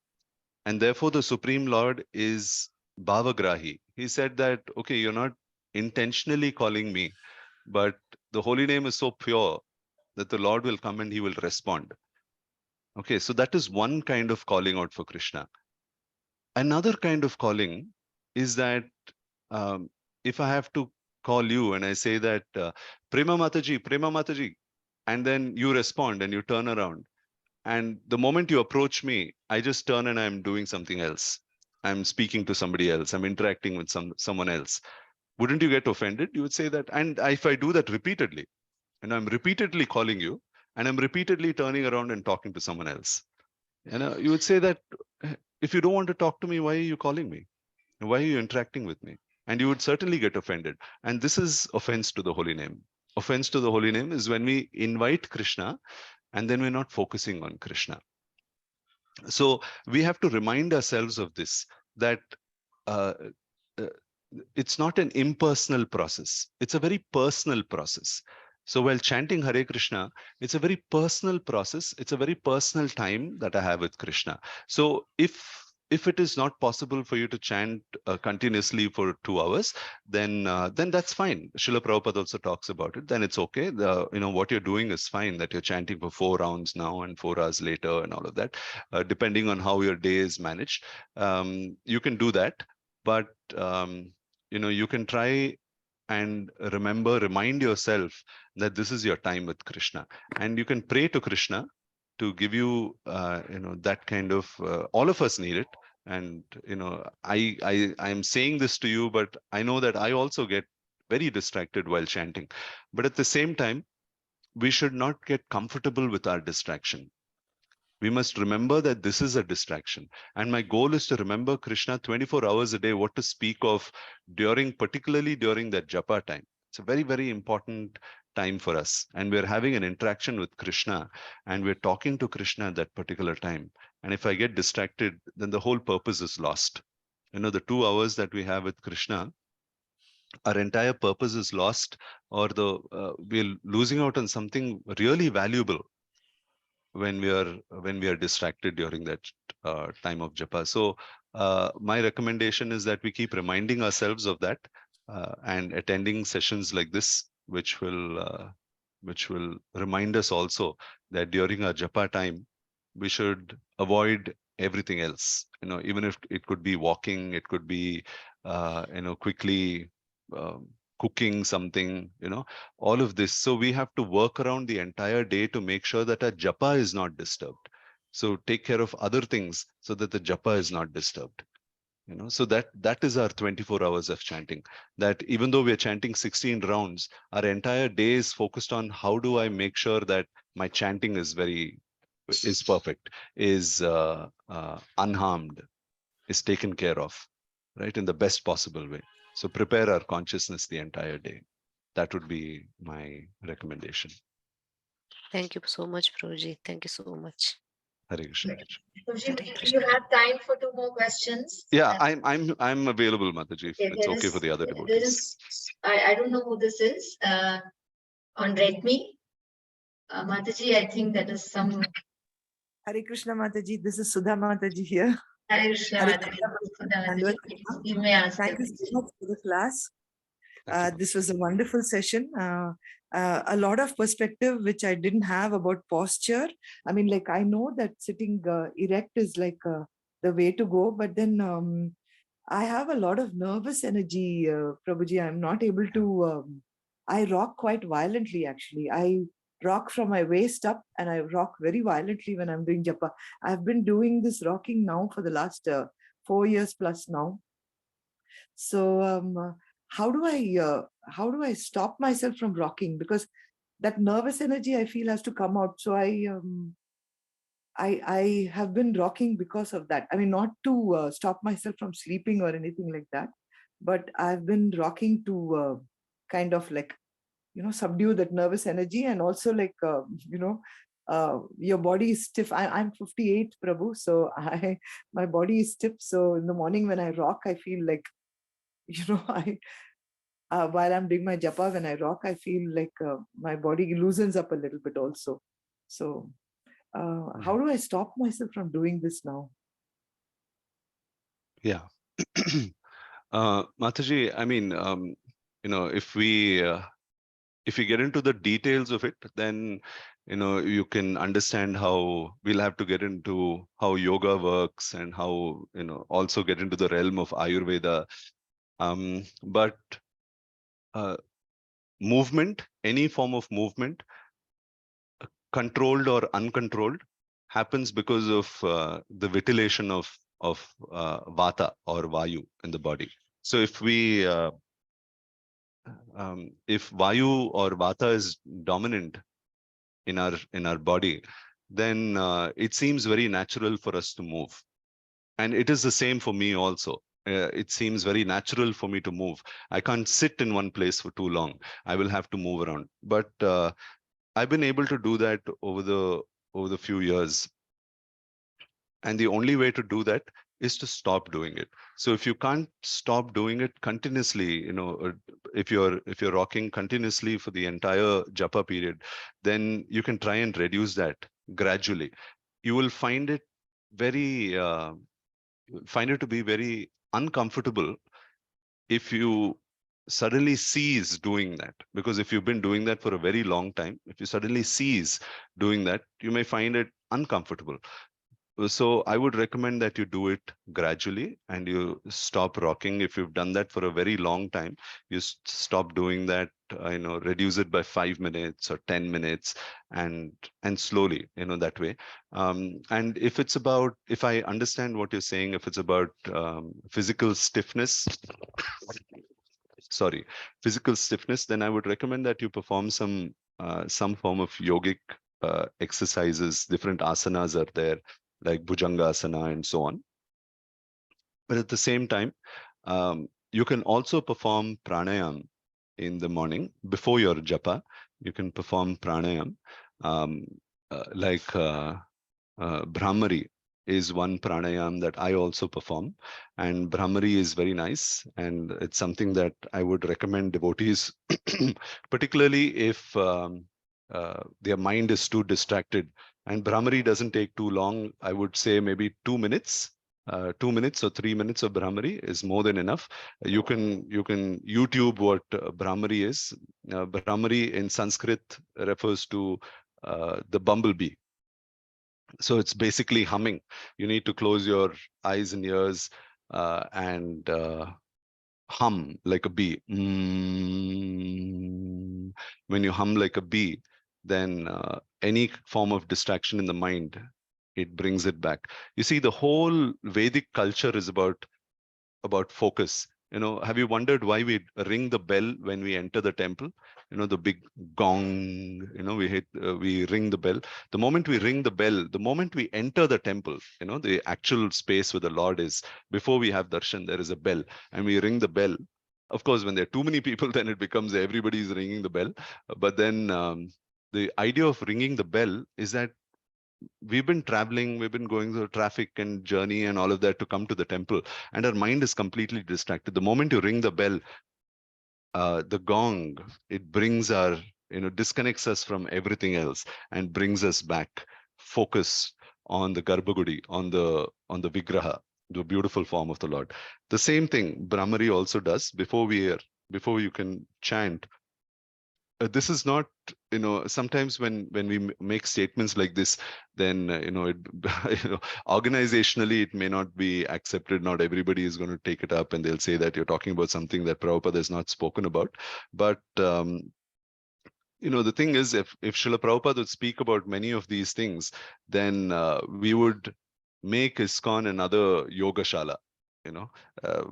and therefore the Supreme Lord is Bhavagrahi. He said that, okay, you're not intentionally calling me, but the holy name is so pure that the Lord will come and he will respond. Okay, so that is one kind of calling out for Krishna. Another kind of calling is that, um, if I have to call you and I say that, Prema Mataji, and then you respond and you turn around. And the moment you approach me, I just turn and I'm doing something else. I'm speaking to somebody else. I'm interacting with someone else. Wouldn't you get offended? You would say that. And if I do that repeatedly, and I'm repeatedly calling you, and I'm repeatedly turning around and talking to someone else, you would say that, if you don't want to talk to me, why are you calling me? Why are you interacting with me? And you would certainly get offended. And this is offense to the holy name. Offense to the holy name is when we invite Krishna and then we're not focusing on Krishna. So we have to remind ourselves of this, that uh, uh, it's not an impersonal process. It's a very personal process. So while chanting Hare Krishna, it's a very personal process. It's a very personal time that I have with Krishna. So if it is not possible for you to chant continuously for 2 hours, then that's fine. Srila Prabhupada also talks about it. Then it's okay. What you're doing is fine. That you're chanting for 4 rounds now and 4 hours later and all of that, depending on how your day is managed. You can do that, but you can try and remind yourself that this is your time with Krishna, and you can pray to Krishna to give you that kind of, all of us need it. And I am saying this to you, but I know that I also get very distracted while chanting. But at the same time, we should not get comfortable with our distraction. We must remember that this is a distraction. And my goal is to remember Krishna 24 hours a day, what to speak of particularly during that japa time. It's a very, very important time for us. And we're having an interaction with Krishna, and we're talking to Krishna at that particular time. And if I get distracted, then the whole purpose is lost. The 2 hours that we have with Krishna, our entire purpose is lost, or we're losing out on something really valuable when we are distracted during that time of japa. So my recommendation is that we keep reminding ourselves of that, and attending sessions like this, which will remind us also that during our japa time we should avoid everything else. Even if it could be walking, it could be quickly um, cooking something, all of this. So we have to work around the entire day to make sure that our japa is not disturbed. So take care of other things so that the japa is not disturbed. So that is our 24 hours of chanting. That even though we are chanting 16 rounds, our entire day is focused on how do I make sure that my chanting is perfect, is unharmed, is taken care of, right, in the best possible way. So prepare our consciousness the entire day. That would be my recommendation. Thank you so much, Prabhuji. Thank you so much. Hare Krishna. Prabhuji, Hare do you Krishna. have time for 2 more questions? Yeah, I'm available, Mataji, if Okay, it's okay for the other there devotees. is, I don't know who this is, on Redmi. Mataji, I think that is some. Hare Krishna Mataji, this is Sudha Mataji here. Hare Krishna Hare Mataji. Sudha Krishna. Mataji, you may ask Thank your you so question. much for the class. Thank you. This was a wonderful session. A lot of perspective which I didn't have about posture. I mean, like I know that sitting erect is like the way to go, but then I have a lot of nervous energy, Prabhuji. I'm not able to. I rock quite violently, actually. I rock from my waist up, and I rock very violently when I'm doing japa. I've been doing this rocking now for the last 4 years plus now. So how do I stop myself from rocking? Because that nervous energy I feel has to come out. So I have been rocking because of that. I mean, not to stop myself from sleeping or anything like that, but I've been rocking to kind of like, subdue that nervous energy, and also like, your body is stiff. I'm 58, Prabhu, so my body is stiff. So in the morning when I rock, I feel like, I while I'm doing my japa, when I rock, I feel like my body loosens up a little bit also. So how do I stop myself from doing this now? Yeah. Mataji, I mean, if we get into the details of it, then you can understand how we'll have to get into how yoga works, and how also get into the realm of Ayurveda. But movement, any form of movement, controlled or uncontrolled, happens because of the ventilation of vata or vayu in the body. So if vayu or vata is dominant in our body, then it seems very natural for us to move. And it is the same for me also. It seems very natural for me to move. I can't sit in one place for too long. I will have to move around. But I've been able to do that over the few years. And the only way to do that is to stop doing it. So if you can't stop doing it continuously, if you're rocking continuously for the entire japa period, then you can try and reduce that gradually. You will find it to be very uncomfortable if you suddenly cease doing that. Because if you've been doing that for a very long time, if you suddenly cease doing that, you may find it uncomfortable. So I would recommend that you do it gradually and you stop rocking. If you've done that for a very long time, you stop doing that, reduce it by 5 minutes or 10 minutes, and slowly, that way. And if I understand what you're saying, if it's about physical stiffness, then I would recommend that you perform some form of yogic exercises. Different asanas are there, like Bhujangasana and so on. But at the same time, you can also perform pranayam in the morning before your japa. You can perform pranayam like Brahmari is one pranayam that I also perform, and Brahmari is very nice, and it's something that I would recommend devotees, particularly if their mind is too distracted. And Brahmari doesn't take too long. I would say maybe 2 minutes. 2 minutes or 3 minutes of Brahmari is more than enough. You can YouTube what Brahmari is. Brahmari in Sanskrit refers to the bumblebee. So it's basically humming. You need to close your eyes and ears and hum like a bee. When you hum like a bee, then any form of distraction in the mind, it brings it back. You see, the whole Vedic culture is about focus. Have you wondered why we ring the bell when we enter the temple? The big gong. We ring the bell. The moment we ring the bell, the moment we enter the temple, the actual space where the Lord is, before we have darshan, there is a bell, and we ring the bell. Of course, when there are too many people, then it becomes everybody is ringing the bell. But then the idea of ringing the bell is that we've been traveling, we've been going through traffic and journey and all of that to come to the temple, and our mind is completely distracted. The moment you ring the bell, the gong, it brings our, disconnects us from everything else and brings us back, focus on the Garbhagudi, on the Vigraha, the beautiful form of the Lord. The same thing Brahmari also does. Before you can chant, this is not, sometimes when we make statements like this, then it organizationally it may not be accepted. Not everybody is going to take it up, and they'll say that you're talking about something that Prabhupada has not spoken about. But the thing is, if Srila Prabhupada would speak about many of these things, then we would make ISKCON another yoga shala.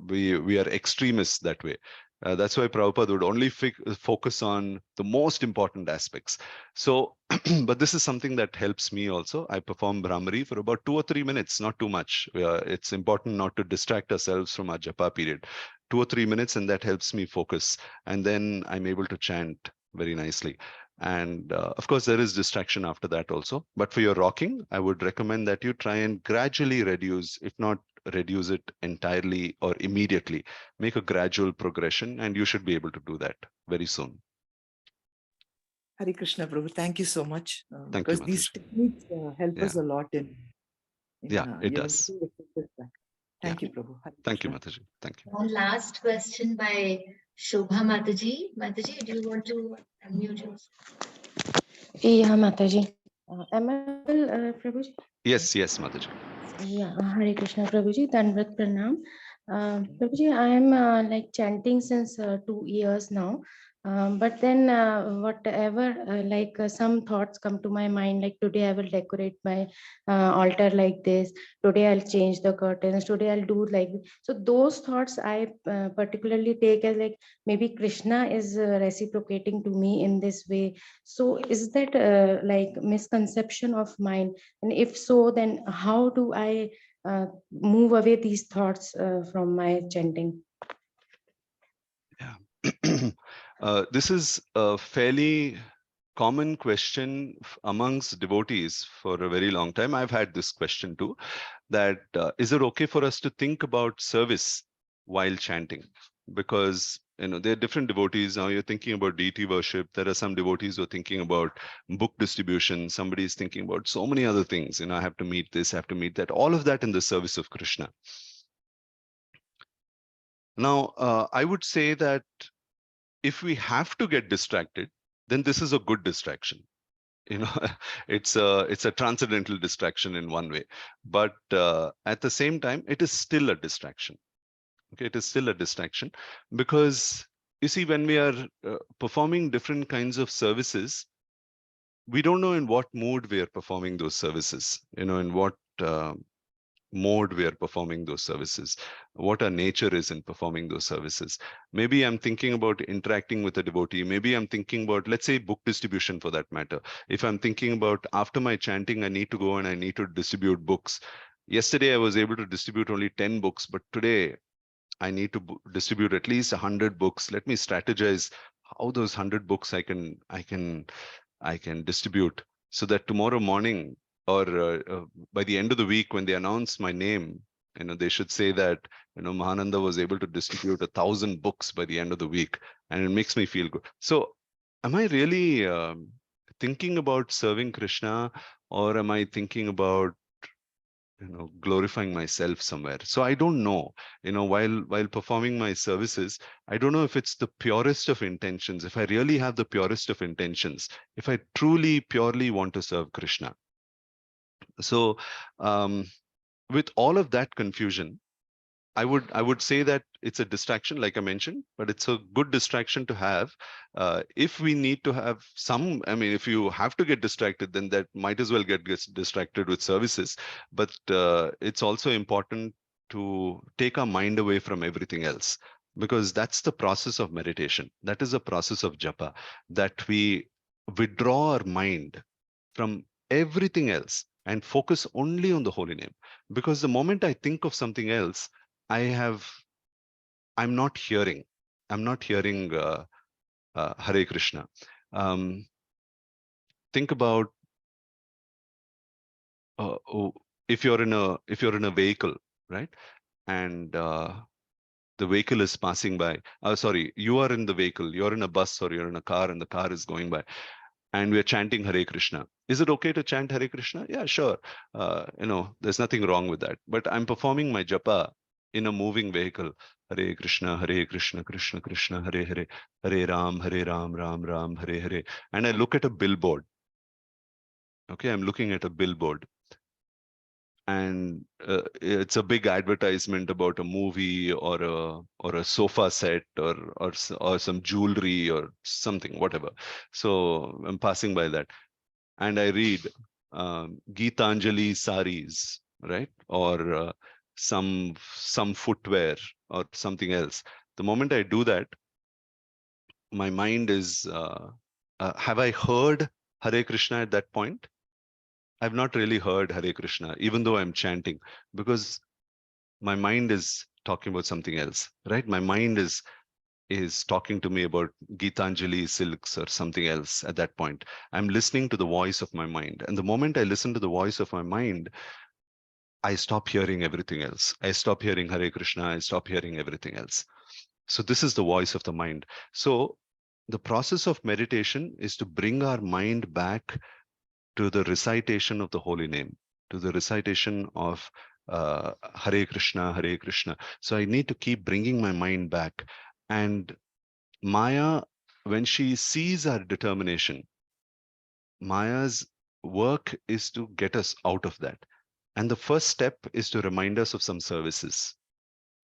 We are extremists that way. That's why Prabhupada would only focus on the most important aspects. So, but this is something that helps me also. I perform Brahmari for about 2 or 3 minutes, not too much. It's important not to distract ourselves from our japa period. 2 or 3 minutes, and that helps me focus. And then I'm able to chant very nicely. And of course, there is distraction after that also. But for your rocking, I would recommend that you try and gradually reduce, if not reduce it entirely or immediately. Make a gradual progression, and you should be able to do that very soon. Hare Krishna, Prabhu. Thank you so much. Thank you, Because these Mataji. techniques help us Yeah. a lot in It does. getting the focus back. Thank you, Prabhu. Hare Thank you, Krishna. Mataji. Thank you. One last question by Shobha Mataji. Mataji, do you want to unmute yourself? Yeah, Mataji. Am I audible, Prabhuji? Yes, Mataji. Yeah, Hare Krishna, Prabhuji. Dandavat Pranam. Prabhuji, I am like chanting since 2 years now. But then whatever, some thoughts come to my mind, like today I will decorate my altar like this. Today I'll change the curtains. Today I'll do like this. So those thoughts I particularly take as like maybe Krishna is reciprocating to me in this way. So is that like misconception of mine? And if so, then how do I move away these thoughts from my chanting? Yeah. This is a fairly common question amongst devotees for a very long time. I've had this question too, that is it okay for us to think about service while chanting? Because there are different devotees. Now you're thinking about deity worship. There are some devotees who are thinking about book distribution. Somebody is thinking about so many other things. I have to meet this, I have to meet that. All of that in the service of Krishna. Now, I would say that if we have to get distracted, then this is a good distraction. It's a transcendental distraction in one way, but at the same time, it is still a distraction. Okay, it is still a distraction, because you see, when we are performing different kinds of services, we don't know in what mood we are performing those services, in what mode we are performing those services, what our nature is in performing those services. Maybe I'm thinking about interacting with a devotee. Maybe I'm thinking about, let's say, book distribution for that matter. If I'm thinking about after my chanting, I need to go and I need to distribute books. Yesterday, I was able to distribute only 10 books, but today I need to distribute at least 100 books. Let me strategize how those 100 books I can distribute, so that tomorrow morning by the end of the week when they announce my name, they should say that, Mahananda was able to distribute 1,000 books by the end of the week, and it makes me feel good. So am I really thinking about serving Krishna, or am I thinking about glorifying myself somewhere? So I don't know, while performing my services, I don't know if it's the purest of intentions, if I really have the purest of intentions, if I truly purely want to serve Krishna. So with all of that confusion, I would say that it's a distraction, like I mentioned, but it's a good distraction to have. If we need to have some, if you have to get distracted, then that might as well get distracted with services. But it's also important to take our mind away from everything else, because that's the process of meditation. That is a process of japa, that we withdraw our mind from everything else and focus only on the holy name. Because the moment I think of something else, I'm not hearing Hare Krishna. Think about if you're in a vehicle, right? And the vehicle is passing by. Sorry, you are in the vehicle, you're in a bus or you're in a car, and the car is going by, and we're chanting Hare Krishna. Is it okay to chant Hare Krishna? Yeah, sure. There's nothing wrong with that. But I'm performing my japa in a moving vehicle. Hare Krishna, Krishna Krishna, Hare Hare, Hare Ram, Ram Ram, Hare Hare. And I look at a billboard. Okay, I'm looking at a billboard. And it's a big advertisement about a movie or a sofa set or some jewelry or something, whatever. So I'm passing by that, and I read Geetanjali saris, right? Or some footwear or something else. The moment I do that, my mind is, have I heard Hare Krishna at that point? I've not really heard Hare Krishna, even though I'm chanting, because my mind is talking about something else, right? My mind is talking to me about Geetanjali silks or something else at that point. I'm listening to the voice of my mind. And the moment I listen to the voice of my mind, I stop hearing everything else. I stop hearing Hare Krishna. I stop hearing everything else. So this is the voice of the mind. So the process of meditation is to bring our mind back to the recitation of the holy name, to the recitation of Hare Krishna, Hare Krishna. So I need to keep bringing my mind back. And Maya, when she sees our determination, Maya's work is to get us out of that. And the first step is to remind us of some services.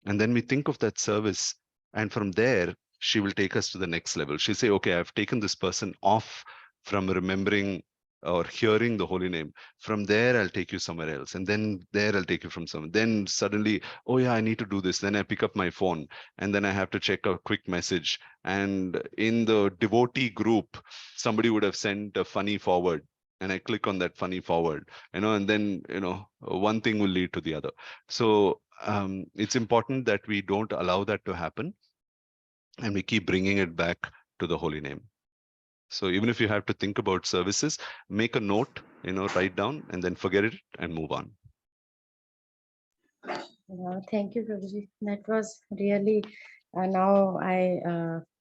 And then we think of that service. And from there, she will take us to the next level. She'll say, okay, I've taken this person off from remembering or hearing the holy name. From there, I'll take you somewhere else. And then there, I'll take you from somewhere. Then suddenly, oh yeah, I need to do this. Then I pick up my phone and then I have to check a quick message. And in the devotee group, somebody would have sent a funny forward. And I click on that funny forward, and then, one thing will lead to the other. So it's important that we don't allow that to happen, and we keep bringing it back to the holy name. So even if you have to think about services, make a note, write down, and then forget it and move on. Thank you, Prabhuji. That was really, now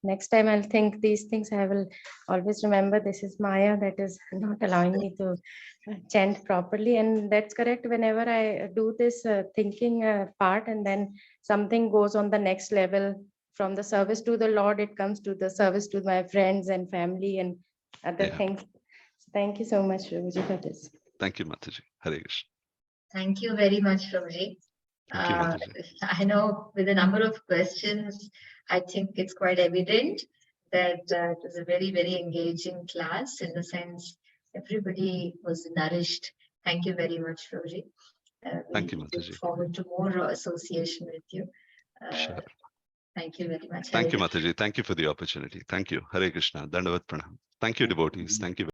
next time I'll think these things. I will always remember this is Maya that is not allowing me to chant properly. And that's correct. Whenever I do this thinking part, and then something goes on the next level, from the service to the Lord, it comes to the service to my friends and family and other things. So thank you so much, Prabhuji, for this. Thank you, Mataji. Hare Krishna. Thank you very much, Prabhuji. Thank you, Mataji. I know with the number of questions, I think it's quite evident that it was a very, very engaging class, in the sense everybody was nourished. Thank you very much, Prabhuji. Thank you, We Mataji. look forward to more association with you. Sure. Thank you very much. Thank you, Mataji. Thank you for the opportunity. Thank you. Hare Krishna. Dandavat Pranam. Thank you, devotees. Thank you.